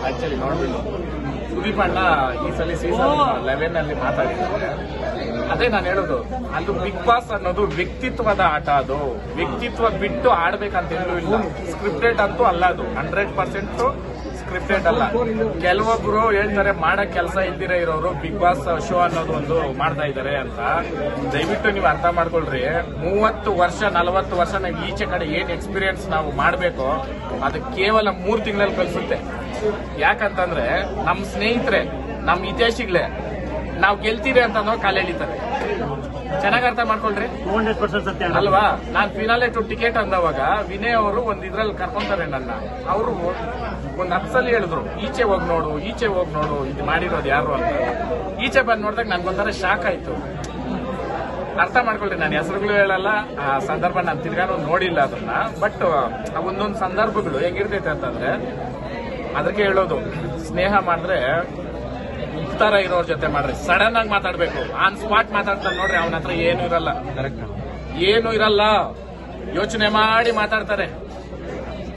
Actually ನೋಡ್ಬಿಟ್ಟು ಸುದೀಪ್ ಅಣ್ಣ ಈ ಸಲ ಸೀಸನ್ 11 ಅಲ್ಲಿ ಮಾತಾಡಿದ್ದಾರೆ. ಅದೇ ನಾನು ಹೇಳೋದು, ಅದು ಬಿಗ್ ಬಾಸ್ ಅನ್ನೋದು ವ್ಯಕ್ತಿತ್ವದ ಆಟ. ಅದು ವ್ಯಕ್ತಿತ್ವ ಬಿಟ್ಟು ಆಡ್ಬೇಕಂತ ಎಲ್ಲೂ ಇಲ್ಲ. ಸ್ಕ್ರಿಪ್ಟೆಡ್ ಅಂತೂ ಅಲ್ಲ, ಅದು 100% ಸ್ಕ್ರಿಪ್ಟೆಡ್ ಅಲ್ಲ. ಕೆಲವೊಬ್ರು ಹೇಳ್ತಾರೆ ಮಾಡಕ್ ಕೆಲಸ ಇಲ್ದಿರ ಇರೋರು ಬಿಗ್ ಬಾಸ್ ಶೋ ಅನ್ನೋದು ಒಂದು ಮಾಡ್ತಾ ಇದಾರೆ ಅಂತ. ದಯವಿಟ್ಟು ನೀವು ಅರ್ಥ ಮಾಡ್ಕೊಳ್ರಿ. 30 ವರ್ಷ 40 ವರ್ಷ ನಾವು ಈಚೆ ಕಡೆ ಏನ್ ಎಕ್ಸ್ಪೀರಿಯನ್ಸ್ ನಾವು ಮಾಡ್ಬೇಕೋ ಅದು ಕೇವಲ 3 ತಿಂಗಳಲ್ಲಿ ಕಲಿಸುತ್ತೆ. ಯಾಕಂತಂದ್ರೆ ನಮ್ ಸ್ನೇಹಿತರೆ, ನಮ್ ಹಿತೈಷಿಗಳೇ ನಾವು ಗೆಲ್ತೀವಿ ಅಂತ ಕಾಲ ಎಳಿತಾರೆ. ಚೆನ್ನಾಗಿ ಅರ್ಥ ಮಾಡ್ಕೊಳ್ರಿ ಅಲ್ವಾ. ನಾನ್ ಫಿನಾಲೆ ಟು ಟಿಕೆಟ್ ಅಂದವಾಗ ವಿನಯ್ ಅವರು ಒಂದ್ ಇದ್ರಲ್ಲಿ ಕರ್ಕೊಂತಾರೆ ನನ್ನ. ಅವರು ಒಂದ್ 10 ಸಲ ಹೇಳಿದ್ರು, ಈಚೆ ಹೋಗಿ ನೋಡು, ಈಚೆ ಹೋಗಿ ನೋಡು, ಇದು ಮಾಡಿರೋದು ಯಾರು ಅಂತ. ಈಚೆ ಬಂದ್ ನೋಡಿದಾಗ ನನ್ಗೊಂಥರ ಶಾಕ್ ಆಯ್ತು. ಅರ್ಥ ಮಾಡ್ಕೊಳ್ರಿ, ನಾನು ಹೆಸರುಗಳು ಹೇಳಲ್ಲ, ಆ ಸಂದರ್ಭ ನಾನು ತಿರ್ಗಾನು ನೋಡಿಲ್ಲ ಅದನ್ನ. ಬಟ್ ಒಂದೊಂದು ಸಂದರ್ಭಗಳು ಹೆಂಗಿರ್ತೈತೆ ಅಂತಂದ್ರೆ, ಅದಕ್ಕೆ ಹೇಳೋದು, ಸ್ನೇಹ ಮಾಡಿದ್ರೆ ಉತ್ತರ ಇರೋರ್ ಜೊತೆ ಮಾಡ್ರಿ. ಸಡನ್ ಆಗಿ ಮಾತಾಡ್ಬೇಕು, ಆನ್ ಸ್ಪಾಟ್ ಮಾತಾಡ್ತಾರೆ ನೋಡ್ರಿ, ಅವನ ಹತ್ರ ಏನು ಇರಲ್ಲ, ಏನು ಇರಲ್ಲ, ಯೋಚನೆ ಮಾಡಿ ಮಾತಾಡ್ತಾರೆ.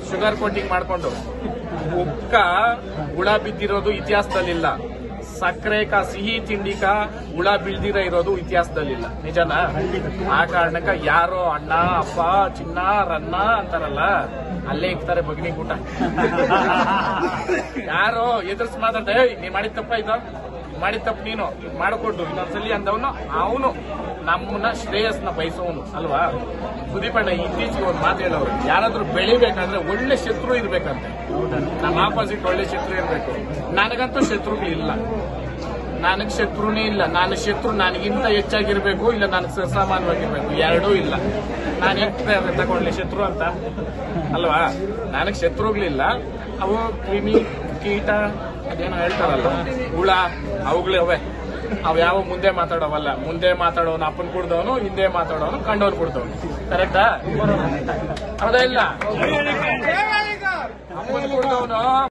ಶುಗರ್ ಕೋಟಿಂಗ್ ಮಾಡ್ಕೊಂಡು. ಉಕ್ಕ ಹುಳ ಬಿದ್ದಿರೋದು ಇತಿಹಾಸದಲ್ಲಿಲ್ಲ. ಸಕ್ಕರೆ ಸಿಹಿ ತಿಂಡಿಕ ಹುಳ ಬೀಳ್ದಿರ ಇರೋದು ಇತಿಹಾಸದಲ್ಲಿಲ್ಲ. ನಿಜನಾ? ಆ ಕಾರಣಕ್ಕ ಯಾರೋ ಅಣ್ಣ ಅಪ್ಪ ಚಿನ್ನ ರನ್ನ ಅಂತಾರಲ್ಲ, ಅಲ್ಲೇ ಇಕ್ತಾರೆ ಬಗ್ನಿ ಊಟ. ಯಾರೋ ಎದುರ್ಸ್ ಮಾತಾಡ್ದೆ, ನೀನ್ ಮಾಡಿದ ತಪ್ಪ ಇದು, ಮಾಡಿದ ತಪ್ಪು ನೀನು ಮಾಡಿಕೊಟ್ಟು ಇನ್ನೊಂದ್ಸಲಿ ಅಂದವನು ಅವನು ನಮ್ಮನ್ನ ಶ್ರೇಯಸ್ನ ಬಯಸೋನು ಅಲ್ವಾ. ಸುದೀಪ್ ಅಣ್ಣ ಇತ್ತೀಚೆಗೆ ಒಂದು ಮಾತು ಹೇಳೋರು, ಯಾರಾದ್ರೂ ಬೆಳಿಬೇಕಂದ್ರೆ ಒಳ್ಳೆ ಶತ್ರು ಇರ್ಬೇಕಂತೆ. ನಮ್ಮ ಆಪೋಸಿಟ್ ಒಳ್ಳೆ ಶತ್ರು ಇರ್ಬೇಕು. ನನಗಂತೂ ಶತ್ರುಗಳಿಲ್ಲ, ನನಗ್ ಶತ್ರುನೇ ಇಲ್ಲ. ನಾನು ಶತ್ರು ನನಗಿಂತ ಹೆಚ್ಚಾಗಿರ್ಬೇಕು, ಇಲ್ಲ ನನಗೆ ಸಮಾನವಾಗಿರ್ಬೇಕು, ಎರಡೂ ಇಲ್ಲ. ನಾನು ಹೆಂಗ್ ತಗೊಂಡ್ಲೆ ಶತ್ರು ಅಂತ ಅಲ್ವಾ. ನನಗ್ ಶತ್ರುಗಳಿಲ್ಲ. ಅವು ಕ್ರಿಮಿ ಕೀಟ ಅದೇನೋ ಹೇಳ್ತಾರಲ್ಲ, ಹುಳ, ಅವುಗಳೇ ಅವೆ. ಅವ್ ಯಾವ ಮುಂದೆ ಮಾತಾಡೋವಲ್ಲ. ಮುಂದೆ ಮಾತಾಡೋನು ಅಪ್ಪನ್ ಕುಡ್ದವನು, ಹಿಂದೆ ಮಾತಾಡೋನು ಕಂಡೋನ್ ಕುಡ್ದವನು. ಕರೆಕ್ಟಾ? ಹೌದಾ ಇಲ್ಲ? ಅಪ್ಪನ್ ಕುಡ್ದವನು